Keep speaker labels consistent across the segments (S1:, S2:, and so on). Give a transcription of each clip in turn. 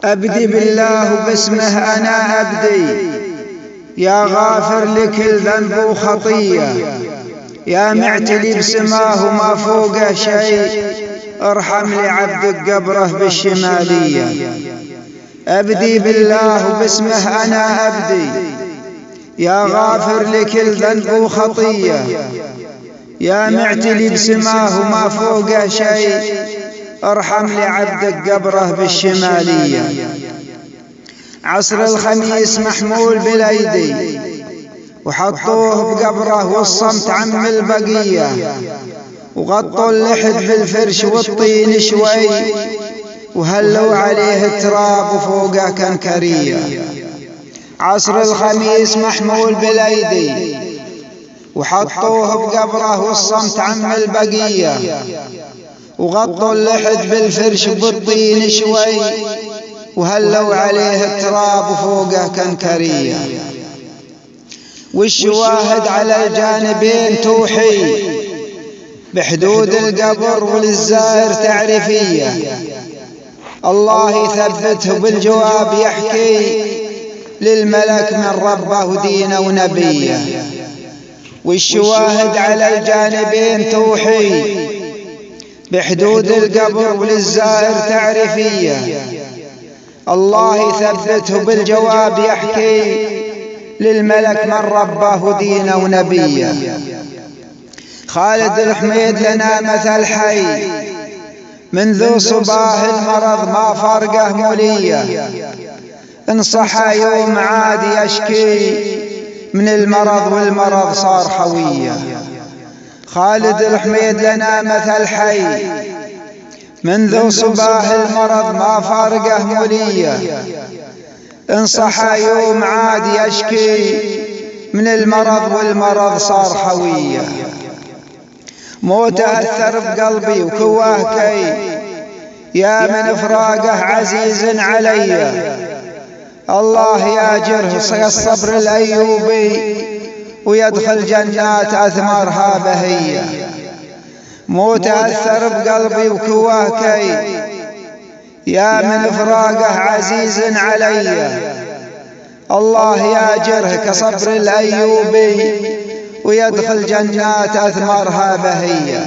S1: أبدي بالله باسمه أنا أبدي، يا غافر لكل ذنب وخطية، يا معتلي بسماه ما فوقه شيء، ارحم لعبدك قبره بالشمالية. أبدي بالله باسمه أنا أبدي، يا غافر لكل ذنب وخطية، يا معتلي بسماه ما فوقه شيء، ارحم لعبدك قبره بالشمالية. عصر الخميس محمول بالأيدي وحطوه بقبره والصمت عم البقية، وغطوا اللحد بالفرش والطين شوي، وهلوا عليه التراب وفوقه كنكرية. عصر الخميس محمول بالأيدي وحطوه بقبره والصمت عم البقية، وغطوا اللحد بالفرش بالطين شوي، وهلوا عليه التراب وفوقه كنكرية. والشواهد على الجانبين توحي بحدود القبر وللزائر تعريفية، الله يثبته بالجواب يحكي للملك من ربه دينه ونبيه. والشواهد على الجانبين توحي بحدود القبر وللزائر تعريفية، الله يثبته بالجواب يحكي للملك من ربه دينه ونبيه. خالد الحميد لنا مثل حي، منذ صباه المرض ما فرقه مولية، إن صحى يوم عاد يشكي من المرض والمرض صار خوية. خالد الحميد لنا مثل حي، منذ صباه المرض ما فرقه مولية، إن صحى يوم عاد يشكي من المرض والمرض صار خوية. موت أثر بقلبي وكواه كي، يا من فراقه عزيز علي، الله ياجره الصبر الأيوبي ويدخل جنات أثمارها بهية. موت أثر بقلبي وكواه كي، يا من فراقه عزيز علي، الله ياجره كصبر الأيوبي ويدخل جنات أثمارها بهية.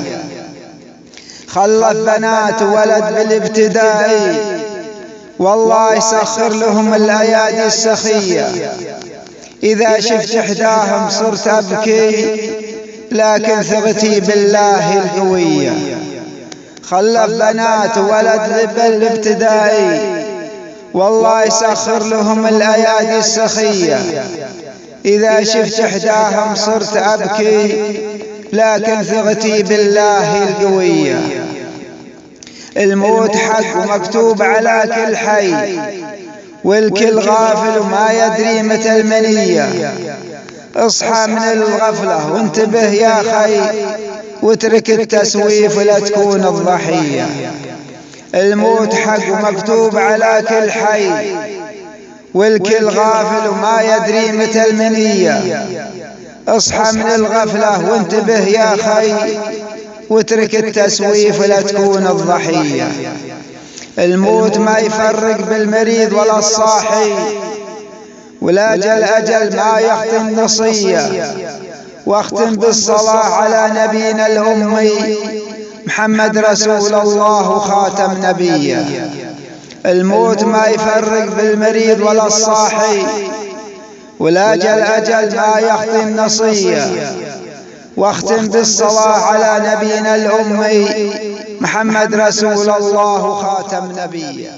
S1: خلف بنات ولد بالابتدائي، والله يسخر لهم الأيادي السخية، إذا شفت إحداهم صرت أبكي لكن ثقتي بالله القوية. خلف بنات ولد بالابتدائي، والله يسخر لهم الأيادي السخية، إذا شفت إحداهم صرت أبكي لكن ثقتي بالله القوية. الموت حق ومكتوب على كل حي، والكل غافل وما يدري متى المنية. اصحى من الغفلة وانتبه يا خي، واترك التسويف ولا تكون الضحية. الموت حق ومكتوب على كل حي، والكل غافل وما يدري متى المنية. اصحى من الغفلة وانتبه يا خي، واترك التسويف ولا تكون الضحية. الموت ما يفرق بالمريض ولا الصاحي، ولا أجل ما يختم نصية. واختم بالصلاة على نبينا الأمي محمد رسول الله وخاتم نبيه. الموت ما يفرق بالمريض ولا الصاحي، ولا أجل ما يختم نصية. واختم بالصلاة على نبينا الأمي محمد رسول الله خاتم نبيه.